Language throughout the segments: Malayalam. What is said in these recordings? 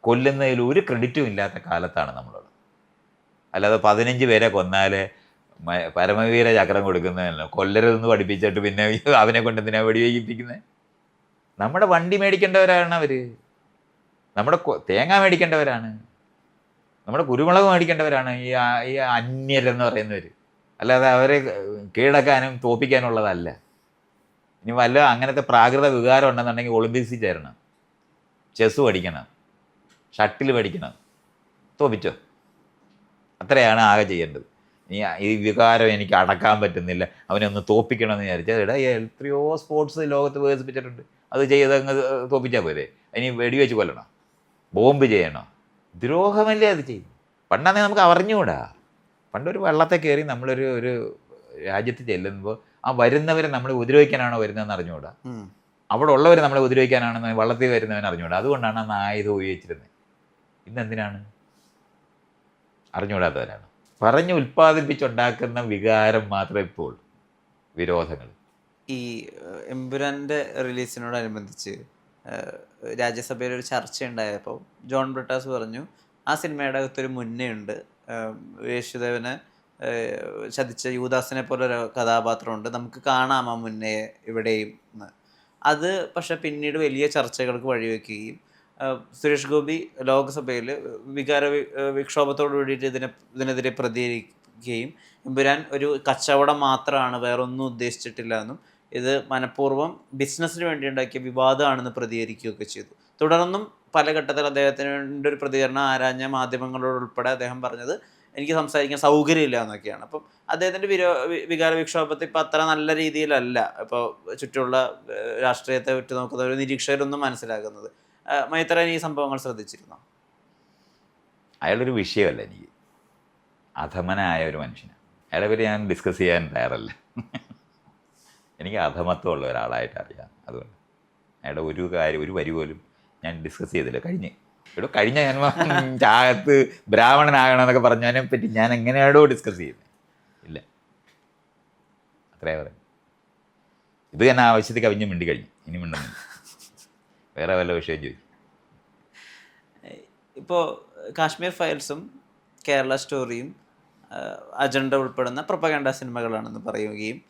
കൊല്ലുന്നതിൽ ഒരു ക്രെഡിറ്റും ഇല്ലാത്ത കാലത്താണ് നമ്മളുള്ളത്. അല്ലാതെ 15 പേരെ കൊന്നാൽ പരമവീര ചക്രം കൊടുക്കുന്നതല്ല, കൊല്ലരുതെന്ന് പഠിപ്പിച്ചിട്ട് പിന്നെ അവനെ കൊണ്ട് എന്തിനാ വെടിവെപ്പിക്കുന്നത്? നമ്മുടെ വണ്ടി മേടിക്കേണ്ടവരാണ് അവർ, നമ്മുടെ തേങ്ങ മേടിക്കേണ്ടവരാണ്, നമ്മുടെ കുരുമുളക് മേടിക്കേണ്ടവരാണ് ഈ അന്യരെന്ന് പറയുന്നവർ. അല്ലാതെ അവരെ കീഴടക്കാനും തോപ്പിക്കാനുള്ളതല്ല. ഇനി വല്ല അങ്ങനത്തെ പ്രാകൃത വികാരം ഉണ്ടെന്നുണ്ടെങ്കിൽ ഒളിമ്പിക്സിൽ ചേരണം, ചെസ്സ് പഠിക്കണം, ഷട്ടിൽ പഠിക്കണം, തോപ്പിച്ചോ. അത്രയാണ് ആകെ ചെയ്യേണ്ടത്. ഈ വികാരം എനിക്ക് അടക്കാൻ പറ്റുന്നില്ല, അവനെ ഒന്ന് തോപ്പിക്കണമെന്ന് വിചാരിച്ചാൽ എത്രയോ സ്പോർട്സ് ലോകത്ത് വികസിപ്പിച്ചിട്ടുണ്ട്. അത് ചെയ്തങ്ങ് തോപ്പിച്ചാൽ പോരെ. അതിന് വെടിവെച്ച് കൊല്ലണം, ബോംബ് ചെയ്യണം, ദ്രോഹമല്ലേ അത് ചെയ്യും. പണ്ടാണെങ്കിൽ നമുക്ക് അറിഞ്ഞുകൂടാ. പണ്ടൊരു വള്ളത്തെ കയറി നമ്മളൊരു രാജ്യത്ത് ചെല്ലുമ്പോൾ ആ വരുന്നവരെ നമ്മളെ ഉപദ്രവിക്കാനാണോ വരുന്നതെന്ന് അറിഞ്ഞുകൂടാ. അവിടെ ഉള്ളവർ നമ്മളെ ഉപദ്രവിക്കാനാണെന്ന് വള്ളത്തിൽ വരുന്നവൻ അറിഞ്ഞുകൂടാ. അതുകൊണ്ടാണ് അന്ന് ആയുധം ഉപയോഗിച്ചിരുന്നത്. ഇന്നെന്തിനാണ്? അറിഞ്ഞുകൂടാത്തവരാണ്. പറഞ്ഞ് ഉൽപ്പാദിപ്പിച്ചുണ്ടാക്കുന്ന വികാരം മാത്രമേ ഇപ്പോൾ വിരോധങ്ങൾ. ഈ എമ്പുരാൻ്റെ റിലീസിനോടനുബന്ധിച്ച് രാജ്യസഭയിൽ ഒരു ചർച്ചയുണ്ടായപ്പോൾ ജോൺ ബ്രിട്ടാസ് പറഞ്ഞു ആ സിനിമയുടെ അകത്തൊരു മുന്നേ ഉണ്ട്, യേശുദേവനെ ചതിച്ച യൂദാസിനെ പോലെ ഒരു കഥാപാത്രമുണ്ട്, നമുക്ക് കാണാം ആ മുന്നേ ഇവിടെയും എന്ന്. അത് പക്ഷെ പിന്നീട് വലിയ ചർച്ചകൾക്ക് വഴിവെക്കുകയും സുരേഷ് ഗോപി ലോക്സഭയിൽ വിക്ഷോഭത്തോട് കൂടിയിട്ട് ഇതിനെതിരെ പ്രതികരിക്കുകയും എമ്പുരാൻ ഒരു കച്ചവടം മാത്രമാണ്, വേറൊന്നും ഉദ്ദേശിച്ചിട്ടില്ല എന്നും ഇത് മനഃപൂർവ്വം ബിസിനസ്സിന് വേണ്ടി ഉണ്ടാക്കിയ വിവാദമാണെന്ന് പ്രതികരിക്കുകയൊക്കെ ചെയ്തു. തുടർന്നും പല ഘട്ടത്തിൽ അദ്ദേഹത്തിന് വേണ്ടി ഒരു പ്രതികരണം ആരാഞ്ഞ മാധ്യമങ്ങളോടുൾപ്പെടെ അദ്ദേഹം പറഞ്ഞത് എനിക്ക് സംസാരിക്കാൻ സൗകര്യമില്ല എന്നൊക്കെയാണ്. അപ്പം അദ്ദേഹത്തിൻ്റെ വികാര വിക്ഷോഭത്തെ ഇപ്പം അത്ര നല്ല രീതിയിലല്ല ഇപ്പോൾ ചുറ്റുമുള്ള രാഷ്ട്രീയത്തെ ഉറ്റുനോക്കുന്ന ഒരു നിരീക്ഷകരൊന്നും മനസ്സിലാക്കുന്നത്. മൈത്രൻ ഈ സംഭവങ്ങൾ ശ്രദ്ധിച്ചിരുന്നോ? അയാളൊരു വിഷയമല്ല എനിക്ക്, അധമനായ ഒരു മനുഷ്യനാണ്. അയാളെ പറ്റി ഞാൻ ഡിസ്കസ് ചെയ്യാൻ തയ്യാറല്ല. എനിക്ക് അധമത്വമുള്ള ഒരാളായിട്ട് അറിയാം. അതുകൊണ്ട് അയാളുടെ ഒരു വരി പോലും ഞാൻ ഡിസ്കസ് ചെയ്തില്ല. കഴിഞ്ഞ ജന്മം ചാകത്ത് ബ്രാഹ്മണനാകണമെന്നൊക്കെ പറഞ്ഞതിനെ പറ്റി ഞാൻ എങ്ങനെയാണോ ഡിസ്കസ് ചെയ്യുന്നത്? ഇല്ല, അത്രേ പറയും. ഇത് ഞാൻ ആവശ്യത്തിൽ കവിഞ്ഞ് മിണ്ടി കഴിഞ്ഞു, ഇനി മിണ്ടുന്നില്ല. വേറെ വല്ല വിഷയം ചോദിക്കും. ഇപ്പോൾ കാശ്മീർ ഫയൽസും കേരള സ്റ്റോറിയും അജണ്ട ഉൾപ്പെടുന്ന പ്രൊപ്പഗാൻഡ സിനിമകളാണെന്ന് പറയുകയും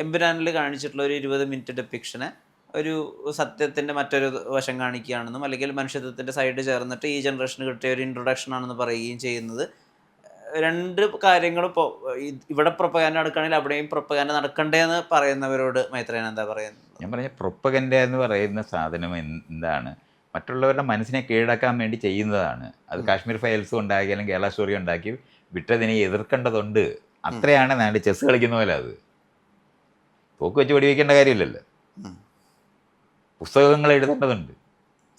എമ്പുരാനിൽ കാണിച്ചിട്ടുള്ള ഒരു 20 മിനിറ്റ് ഡെപ്പിക്ഷനെ ഒരു സത്യത്തിൻ്റെ മറ്റൊരു വശം കാണിക്കുകയാണെന്നും അല്ലെങ്കിൽ മനുഷ്യത്വത്തിൻ്റെ സൈഡ് ചേർന്നിട്ട് ഈ ജനറേഷന് കിട്ടിയ ഒരു ഇൻട്രൊഡക്ഷൻ ആണെന്ന് പറയുകയും ചെയ്യുന്നത്, രണ്ട് കാര്യങ്ങളും ഇപ്പോൾ ഇവിടെ പ്രൊപ്പഗാൻഡ നടക്കുകയാണെങ്കിൽ അവിടെയും പ്രൊപ്പഗാൻഡ നടക്കണ്ടേന്ന് പറയുന്നവരോട് മൈത്രേയൻ എന്താ പറയുന്നത്? ഞാൻ പറഞ്ഞ പ്രൊപ്പഗൻഡ എന്ന് പറയുന്ന സാധനം എന്താണ്? മറ്റുള്ളവരുടെ മനസ്സിനെ കീഴടക്കാൻ വേണ്ടി ചെയ്യുന്നതാണ്. അത് കാശ്മീർ ഫയൽസും ഉണ്ടാക്കിയാലും കേരള സ്റ്റോറി ഉണ്ടാക്കി വിട്ടതിനെ എതിർക്കേണ്ടതുണ്ട്. അത്രയാണ് നാല് ചെസ്സ് കളിക്കുന്ന പോലെ. അത് തോക്ക് വെച്ച് വെടിവെക്കേണ്ട കാര്യമില്ലല്ലോ. പുസ്തകങ്ങൾ എഴുതേണ്ടതുണ്ട്,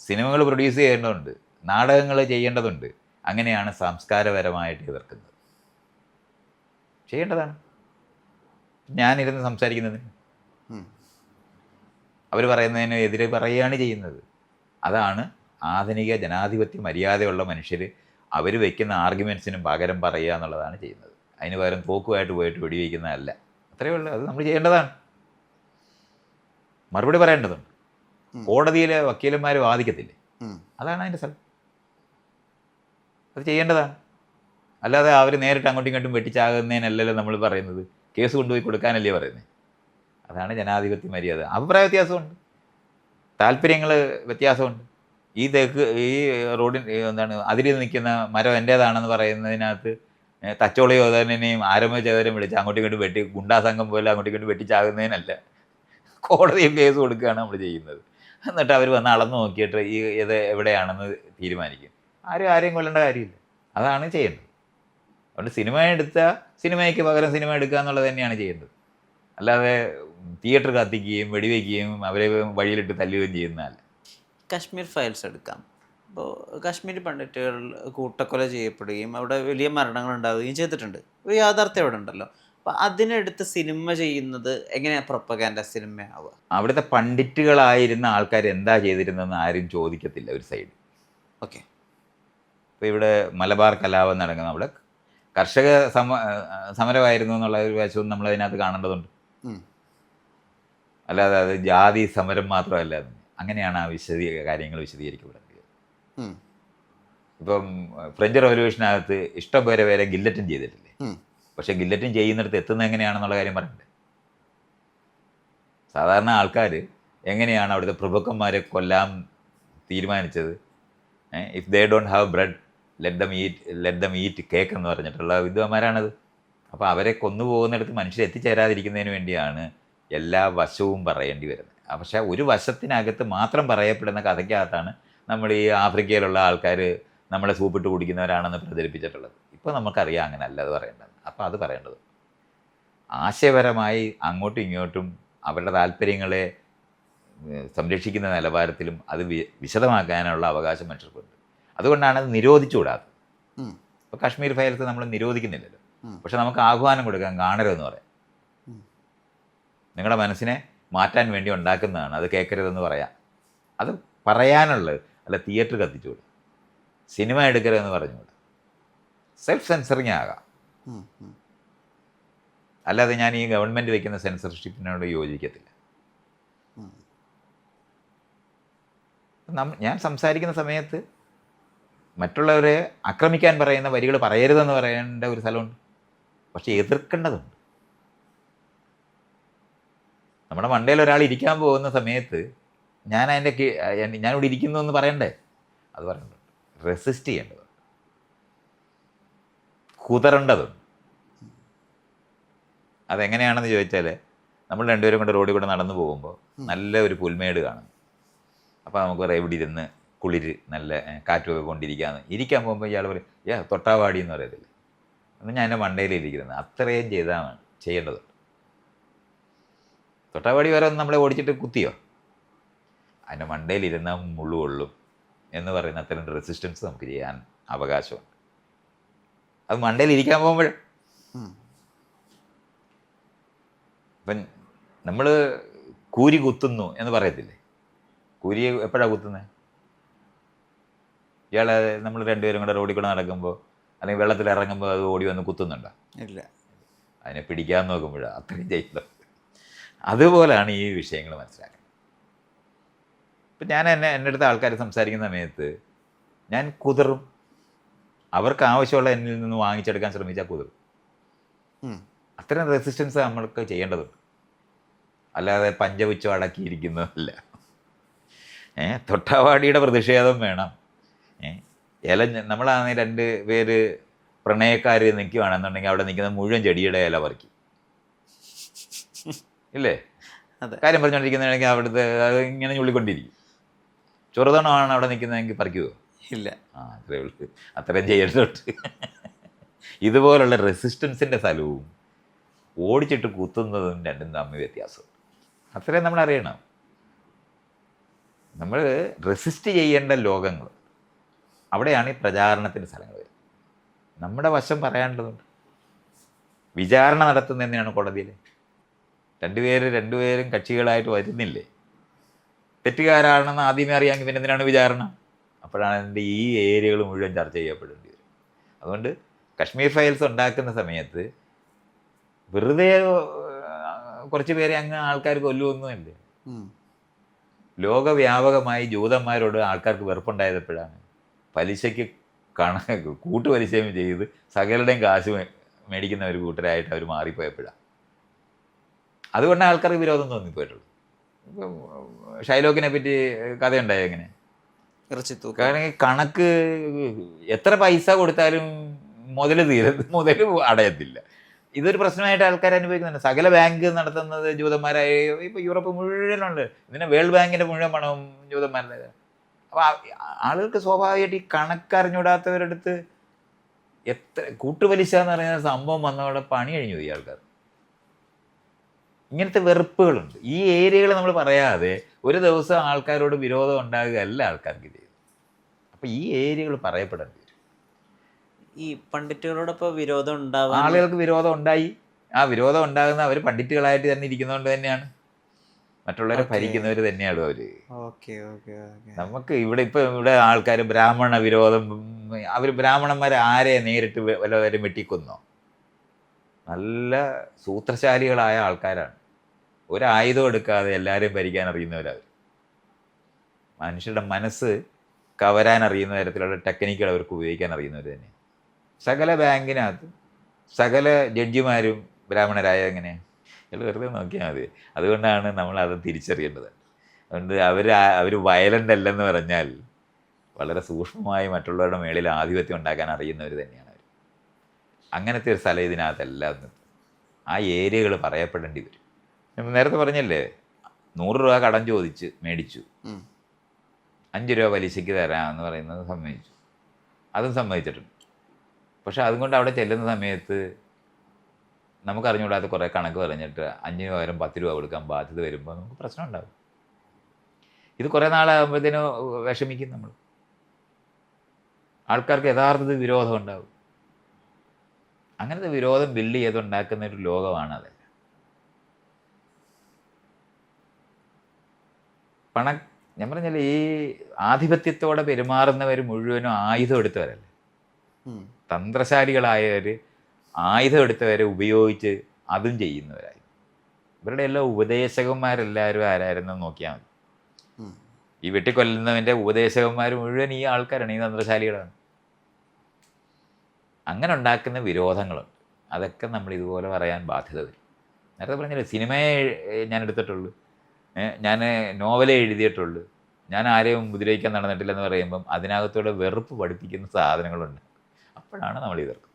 സിനിമകൾ പ്രൊഡ്യൂസ് ചെയ്യേണ്ടതുണ്ട്, നാടകങ്ങൾ ചെയ്യേണ്ടതുണ്ട്. അങ്ങനെയാണ് സംസ്കാരപരമായിട്ട് എതിർക്കുന്നത്. ചെയ്യേണ്ടതാണ്. ഞാനിരുന്ന് സംസാരിക്കുന്നതിന് അവർ പറയുന്നതിന് എതിരെ പറയുകയാണ് ചെയ്യുന്നത്. അതാണ് ആധുനിക ജനാധിപത്യ മര്യാദയുള്ള മനുഷ്യർ അവർ വയ്ക്കുന്ന ആർഗ്യുമെൻറ്റ്സിനും പകരം പറയുക എന്നുള്ളതാണ് ചെയ്യുന്നത്. അതിന് പകരം തോക്കുമായിട്ട് പോയിട്ട് വെടിവെക്കുന്നതല്ല. അത്രയേ ഉള്ളൂ. അത് നമ്മൾ ചെയ്യേണ്ടതാണ്, മറുപടി പറയേണ്ടതുണ്ട്. കോടതിയിലെ വക്കീലന്മാർ വാദിക്കത്തില്ലേ? അതാണ് അതിൻ്റെ സ്ഥലം. അത് ചെയ്യേണ്ടതാണ്. അല്ലാതെ അവർ നേരിട്ട് അങ്ങോട്ടും ഇങ്ങോട്ടും വെട്ടിച്ചാകുന്നതിനല്ലല്ലോ നമ്മൾ പറയുന്നത്. കേസ് കൊണ്ടുപോയി കൊടുക്കാനല്ലേ പറയുന്നത്. അതാണ് ജനാധിപത്യ മര്യാദ. അഭിപ്രായ വ്യത്യാസമുണ്ട്, താല്പര്യങ്ങൾ വ്യത്യാസമുണ്ട്. ഈ റോഡിൻ അതിൽ നിൽക്കുന്ന മരം എൻ്റേതാണെന്ന് പറയുന്നതിനകത്ത് തച്ചോളിയോ തന്നെയും ആരംഭ ചെയ്തവരും വിളിച്ച് അങ്ങോട്ടും ഇങ്ങോട്ടും വെട്ടി ഗുണ്ടാസംഘം പോലെ അങ്ങോട്ടും ഇങ്ങോട്ടും വെട്ടിച്ചാകുന്നതിനല്ല. കോടതിയിൽ കേസ് കൊടുക്കുകയാണ് നമ്മൾ ചെയ്യുന്നത്. എന്നിട്ട് അവർ വന്ന് അളന്ന് നോക്കിയിട്ട് ഇത് എവിടെയാണെന്ന് തീരുമാനിക്കും. ആരെയും കൊല്ലേണ്ട കാര്യമില്ല. അതാണ് ചെയ്യേണ്ടത്. അതുകൊണ്ട് സിനിമ എടുത്താൽ സിനിമയ്ക്ക് പകരം സിനിമ എടുക്കുക എന്നുള്ളത് തന്നെയാണ് ചെയ്യേണ്ടത്. അല്ലാതെ തിയേറ്റർ കത്തിക്കുകയും വെടിവെക്കുകയും അവരെ വഴിയിലിട്ട് തല്ലുകയും ചെയ്യുന്നതല്ല. കാശ്മീർ ഫയൽസ് എടുക്കാം. അപ്പോൾ കാശ്മീരി പണ്ഡിറ്റുകൾ കൂട്ടക്കൊല ചെയ്യപ്പെടുകയും അവിടെ വലിയ മരണങ്ങൾ ഉണ്ടാവുകയും ചെയ്തിട്ടുണ്ട്. ഒരു യാഥാർത്ഥ്യം അവിടെ ഉണ്ടല്ലോ. അപ്പോൾ അതിനെടുത്ത് സിനിമ ചെയ്യുന്നത് എങ്ങനെയാണ് പ്രൊപ്പഗാൻഡ സിനിമയാവുക? അവിടുത്തെ പണ്ഡിറ്റുകളായിരുന്ന ആൾക്കാർ എന്താ ചെയ്തിരുന്നതെന്ന് ആരും ചോദിക്കത്തില്ല. ഒരു സൈഡ് ഓക്കെ. ഇപ്പോൾ ഇവിടെ മലബാർ കലാപം നടക്കുന്ന അവിടെ കർഷക സമരമായിരുന്നു എന്നുള്ള ഒരു വശവും നമ്മളതിനകത്ത് കാണേണ്ടതുണ്ട്. അല്ലാതെ അത് ജാതി സമരം മാത്രമല്ല. അങ്ങനെയാണ് ആ കാര്യങ്ങൾ വിശദീകരിക്കപ്പെടുന്നത്. ഇപ്പം ഫ്രഞ്ച് റവല്യൂഷനകത്ത് ഇഷ്ടം പേരെ ഗില്ലറ്റിൻ ചെയ്തിട്ടില്ലേ? ഉം. പക്ഷെ ഗില്ലറ്റിൻ ചെയ്യുന്നിടത്ത് എത്തുന്നത് എങ്ങനെയാണെന്നുള്ള കാര്യം പറയണ്ടേ? സാധാരണ ആൾക്കാർ എങ്ങനെയാണ് അവിടുത്തെ പ്രഭുക്കന്മാരെ കൊല്ലാൻ തീരുമാനിച്ചത്? If they don't have bread let them eat cake എന്ന് പറഞ്ഞിട്ടുള്ള വിദ്വാന്മാരാണത്. അപ്പോൾ അവരെ കൊന്നുപോകുന്നിടത്ത് മനുഷ്യർ എത്തിച്ചേരാതിരിക്കുന്നതിന് വേണ്ടിയാണ് എല്ലാ വശവും പറയേണ്ടി വരുന്നത്. പക്ഷേ ഒരു വശത്തിനകത്ത് മാത്രം പറയപ്പെടുന്ന കഥയ്ക്കകത്താണ് നമ്മൾ ഈ ആഫ്രിക്കയിലുള്ള ആൾക്കാർ നമ്മളെ സൂപ്പിട്ട് കുടിക്കുന്നവരാണെന്ന് പ്രചരിപ്പിച്ചിട്ടുള്ളത്. ഇപ്പോൾ നമുക്കറിയാം അങ്ങനെ അല്ല അത് പറയേണ്ടത്. അപ്പോൾ അത് പറയേണ്ടത് ആശയപരമായി അങ്ങോട്ടും ഇങ്ങോട്ടും അവരുടെ താല്പര്യങ്ങളെ സംരക്ഷിക്കുന്ന നിലവാരത്തിലും അത് വിശദമാക്കാനുള്ള അവകാശം മനുഷ്യർക്കുണ്ട്. അതുകൊണ്ടാണ് അത് നിരോധിച്ചുകൂടാത്തത്. ഇപ്പോൾ കാശ്മീർ ഫയൽസ് നമ്മൾ നിരോധിക്കുന്നില്ലല്ലോ. പക്ഷെ നമുക്ക് ആഹ്വാനം കൊടുക്കാം, കാണരുതെന്ന് പറയാം. നിങ്ങളുടെ മനസ്സിനെ മാറ്റാൻ വേണ്ടി ഉണ്ടാക്കുന്നതാണ്, അത് കേൾക്കരുതെന്ന് പറയാം. അത് പറയാനുള്ളത് അല്ല. തിയേറ്റർ കത്തിച്ചുകൂടെ, സിനിമ എടുക്കരുതെന്ന് പറഞ്ഞുകൂടെ, സെൽഫ് സെൻസറിങ് ആകാം. അല്ലാതെ ഞാൻ ഈ ഗവൺമെൻറ് വയ്ക്കുന്ന സെൻസർഷിപ്പിനോട് യോജിക്കത്തില്ല. ഞാൻ സംസാരിക്കുന്ന സമയത്ത് മറ്റുള്ളവരെ ആക്രമിക്കാൻ പറയുന്ന വരികൾ പറയരുതെന്ന് പറയേണ്ട ഒരു സ്ഥലമുണ്ട്, പക്ഷെ എതിർക്കേണ്ടതുണ്ട്. നമ്മുടെ മണ്ടയിൽ ഒരാൾ ഇരിക്കാൻ പോകുന്ന സമയത്ത് ഞാനിവിടെ ഇരിക്കുന്നു എന്ന് പറയണ്ടേ? അത് പറയണ്ടുണ്ട്. റെസിസ്റ്റ് ചെയ്യേണ്ടതുണ്ട്, കുതറേണ്ടതുണ്ട്. അതെങ്ങനെയാണെന്ന് ചോദിച്ചാൽ, നമ്മൾ രണ്ടുപേരും കൂടെ റോഡിൽ കൂടെ നടന്നു പോകുമ്പോൾ നല്ല ഒരു പുൽമേട് കാണും. അപ്പോൾ നമുക്ക് പറയാം ഇവിടെ ഇരുന്ന് കുളിര് നല്ല കാറ്റൊക്കെ കൊണ്ടിരിക്കാമെന്ന്. ഇരിക്കാൻ പോകുമ്പോൾ ഇയാൾ പറയും തൊട്ടാവാടി എന്ന് പറയത്തില്ല. എന്ന് ഞാൻ എൻ്റെ മണ്ടയിലിരിക്കുന്നത് അത്രയും ചെയ്യേണ്ടതുണ്ട്. തൊട്ടാവാടി വരെ ഒന്ന് നമ്മളെ ഓടിച്ചിട്ട് കുത്തിയോ? അതിൻ്റെ മണ്ടയിലിരുന്ന മുള്ളുകൊള്ളും എന്ന് പറയുന്ന അത്തരം റെസിസ്റ്റൻസ് നമുക്ക് ചെയ്യാൻ അവകാശമുണ്ട്. അത് മണ്ടയിലിരിക്കാൻ പോകുമ്പോൾ ഇപ്പം നമ്മൾ കൂരി കുത്തുന്നു എന്ന് പറയത്തില്ലേ? കൂരിയെ എപ്പോഴാണ് കുത്തുന്നത്? ഇയാളെ നമ്മൾ രണ്ടുപേരും കൂടെ റോഡിൽ കൂടെ നടക്കുമ്പോൾ അല്ലെങ്കിൽ വെള്ളത്തിൽ ഇറങ്ങുമ്പോൾ അത് ഓടി വന്ന് കുത്തുന്നുണ്ടോ? ഇല്ല. അതിനെ പിടിക്കാൻ നോക്കുമ്പോഴാണ് അത്രയും ചെയ്യുന്നത്. അതുപോലെയാണ് ഈ വിഷയങ്ങൾ മനസ്സിലാക്കുന്നത്. ഇപ്പം ഞാൻ എൻ്റെ അടുത്ത് ആൾക്കാർ സംസാരിക്കുന്ന സമയത്ത് ഞാൻ കുതിറും. അവർക്ക് ആവശ്യമുള്ള എന്നിൽ നിന്ന് വാങ്ങിച്ചെടുക്കാൻ ശ്രമിച്ചാൽ കുതിറും. അത്തരം റെസിസ്റ്റൻസ് നമ്മൾക്ക് ചെയ്യേണ്ടതുണ്ട്. അല്ലാതെ പഞ്ചപുച്ഛം അടക്കിയിരിക്കുന്നതല്ല. തൊട്ടാവാടിയുടെ പ്രതിഷേധം വേണം. നമ്മളാണെങ്കിൽ 2 പേര് പ്രണയക്കാർ നിൽക്കുകയാണെന്നുണ്ടെങ്കിൽ അവിടെ നിൽക്കുന്ന മുഴുവൻ ചെടിയുടെ ഇല പറിക്കും, ഇല്ലേ? കാര്യം പറഞ്ഞുകൊണ്ടിരിക്കുന്നതാണെങ്കിൽ അവിടുത്തെ അത് ഇങ്ങനെ ഞുള്ളിക്കൊണ്ടിരിക്കും. ചെറുതണമാണ് അവിടെ നിൽക്കുന്നതെങ്കിൽ പറിക്കുമോ? ഇല്ല. അത്രേ ഉള്ളൂ. അത്രയും ചെയ്യേണ്ടതുണ്ട്. ഇതുപോലുള്ള റെസിസ്റ്റൻസിൻ്റെ സ്ഥലവും ഓടിച്ചിട്ട് കുത്തുന്നതും രണ്ടും തമ്മിൽ വ്യത്യാസമുണ്ട്. അത്രയും നമ്മൾ അറിയണം. നമ്മൾ റെസിസ്റ്റ് ചെയ്യേണ്ട ലോകങ്ങൾ, അവിടെയാണ് ഈ പ്രചാരണത്തിൻ്റെ സ്ഥലങ്ങൾ വരുന്നത്. നമ്മുടെ വശം പറയാനുള്ളതുണ്ട്. വിചാരണ നടത്തുന്നതിനാണ് കോടതിയിൽ. രണ്ടുപേരും കക്ഷികളായിട്ട് വരുന്നില്ലേ? തെറ്റുകാരാണെന്ന് ആദ്യമേ അറിയാമെങ്കിൽ പിന്നെ എന്തിനാണ് വിചാരണ? അപ്പോഴാണ് എൻ്റെ ഈ ഏരിയകൾ മുഴുവൻ ചർച്ച ചെയ്യപ്പെടേണ്ടി വരും. അതുകൊണ്ട് കശ്മീർ ഫയൽസ് ഉണ്ടാക്കുന്ന സമയത്ത് വെറുതെ കുറച്ച് പേരെ അങ്ങ് ആൾക്കാർ കൊല്ലുമൊന്നുമില്ല. ലോകവ്യാപകമായി ജൂതന്മാരോട് ആൾക്കാർക്ക് വെറുപ്പുണ്ടായപ്പോഴാണ് പലിശയ്ക്ക് കൂട്ടുപലിശയും ചെയ്ത് സകലരുടെയും കാശ് മേടിക്കുന്ന ഒരു കൂട്ടരായിട്ട് അവർ മാറിപ്പോയപ്പോഴാണ്. അതുകൊണ്ടാണ് ആൾക്കാർക്ക് വിരോധം തോന്നിപ്പോയിട്ടുള്ളൂ. ഇപ്പം ഷൈലോക്കിനെ പറ്റി കഥയുണ്ടായോ? എങ്ങനെ? കാരണം കണക്ക് എത്ര പൈസ കൊടുത്താലും മുതൽ അടയത്തില്ല. ഇതൊരു പ്രശ്നമായിട്ട് ആൾക്കാർ അനുഭവിക്കുന്നുണ്ട്. സകല ബാങ്ക് നടത്തുന്നത് ജൂതന്മാരായി. ഇപ്പോൾ യൂറോപ്പ് മുഴുവനുണ്ട്. ഇതിനെ വേൾഡ് ബാങ്കിൻ്റെ മുഴുവൻ പണവും ജൂതന്മാരുടെ. അപ്പോൾ ആളുകൾക്ക് സ്വാഭാവികമായിട്ട് ഈ കണക്കറിഞ്ഞൂടാത്തവരുടെ അടുത്ത് എത്ര കൂട്ടുപലിശ എന്ന് പറയുന്ന സംഭവം വന്നവിടെ പണി കഴിഞ്ഞു പോയി ആൾക്കാർ. ഇങ്ങനത്തെ വെറുപ്പുകളുണ്ട്. ഈ ഏരിയകൾ നമ്മൾ പറയാതെ ഒരു ദിവസം ആൾക്കാരോട് വിരോധം ഉണ്ടാകുകയല്ല ആൾക്കാർക്ക് ചെയ്തത്. അപ്പോൾ ഈ ഏരിയകൾ പറയപ്പെടേണ്ടി വരും. ഈ പണ്ഡിറ്റുകളോടൊപ്പം വിരോധം ഉണ്ടാവുക, ആളുകൾക്ക് വിരോധം ഉണ്ടായി. ആ വിരോധം ഉണ്ടാകുന്ന അവർ പണ്ഡിറ്റുകളായിട്ട് തന്നെ ഇരിക്കുന്നതുകൊണ്ട് തന്നെയാണ്. മറ്റുള്ളവരെ ഭരിക്കുന്നവർ തന്നെയാണ് അവർ. നമുക്ക് ഇവിടെ ആൾക്കാർ ബ്രാഹ്മണ വിരോധം, അവർ ബ്രാഹ്മണന്മാരെ ആരെ നേരിട്ട് വല്ലവരും വെട്ടിക്കൊന്നോ? നല്ല സൂത്രശാലികളായ ആൾക്കാരാണ്. ഒരായുധം എടുക്കാതെ എല്ലാവരെയും ഭരിക്കാൻ അറിയുന്നവരവർ. മനുഷ്യരുടെ മനസ്സ് കവരാൻ അറിയുന്ന തരത്തിലുള്ള ടെക്നിക്കുകൾ അവർക്ക് ഉപയോഗിക്കാൻ അറിയുന്നവർ തന്നെയാണ്. സകല ബാങ്കിനകത്ത് സകല ജഡ്ജിമാരും ബ്രാഹ്മണരായ എങ്ങനെയാണ്? നിങ്ങൾ വെറുതെ നോക്കിയാൽ മതി. അതുകൊണ്ടാണ് നമ്മൾ അത് തിരിച്ചറിയേണ്ടത്. അതുകൊണ്ട് അവർ വയലൻ്റ് അല്ലെന്ന് പറഞ്ഞാൽ വളരെ സൂക്ഷ്മമായി മറ്റുള്ളവരുടെ മേളിൽ ആധിപത്യം ഉണ്ടാക്കാൻ അറിയുന്നവർ തന്നെയാണ് അവർ. അങ്ങനത്തെ ഒരു സ്ഥലം ഇതിനകത്തല്ല നിർത്തും. ആ ഏരിയകൾ പറയപ്പെടേണ്ടി വരും. ഞാൻ നേരത്തെ പറഞ്ഞല്ലേ, 100 രൂപ കടം ചോദിച്ച് മേടിച്ചു, 5 രൂപ പലിശയ്ക്ക് തരാമെന്ന് പറയുന്നത് സമ്മതിച്ചു, അതും സമ്മതിച്ചിട്ടുണ്ട്. പക്ഷെ അതുകൊണ്ട് അവിടെ ചെല്ലുന്ന സമയത്ത് നമുക്കറിഞ്ഞുകൂടാത്ത കുറേ കണക്ക് പറഞ്ഞിട്ട് 5 പകരം 10 രൂപ കൊടുക്കാൻ ബാധ്യത വരുമ്പോൾ നമുക്ക് പ്രശ്നം ഉണ്ടാകും. ഇത് കുറേ നാളാകുമ്പോഴത്തേനും വിഷമിക്കും നമ്മൾ. ആൾക്കാർക്ക് യഥാർത്ഥത്തിൽ വിരോധം ഉണ്ടാകും. അങ്ങനത്തെ വിരോധം ബിൽഡ് ചെയ്തുണ്ടാക്കുന്ന ഒരു ലോകമാണ് അത്. ഞാൻ പറഞ്ഞാൽ ഈ ആധിപത്യത്തോടെ പെരുമാറുന്നവർ മുഴുവനും ആയുധം എടുത്തവരല്ലേ. തന്ത്രശാലികളായവർ ആയുധം എടുത്തവരെ ഉപയോഗിച്ച് അതും ചെയ്യുന്നവരായി. ഇവരുടെ എല്ലാ ഉപദേശകന്മാരെല്ലാവരും ആരായിരുന്നു നോക്കിയാൽ മതി. ഈ വെട്ടിക്കൊല്ലുന്നവൻ്റെ ഉപദേശകന്മാർ മുഴുവൻ ഈ ആൾക്കാരാണ്, ഈ തന്ത്രശാലികളാണ്. അങ്ങനെ ഉണ്ടാക്കുന്ന വിരോധങ്ങളുണ്ട്. അതൊക്കെ നമ്മൾ ഇതുപോലെ പറയാൻ ബാധ്യത വരും. നേരത്തെ പറഞ്ഞില്ലേ, സിനിമയെ ഞാൻ എടുത്തിട്ടുള്ളൂ, ഞാൻ നോവലേ എഴുതിയിട്ടുള്ളൂ, ഞാൻ ആരെയും ഉപദ്രവിക്കാൻ നടന്നിട്ടില്ലെന്ന് പറയുമ്പം അതിനകത്തൂടെ വെറുപ്പ് പഠിപ്പിക്കുന്ന സാധനങ്ങളുണ്ട്. അപ്പോഴാണ് നമ്മൾ എതിർക്കുന്നത്.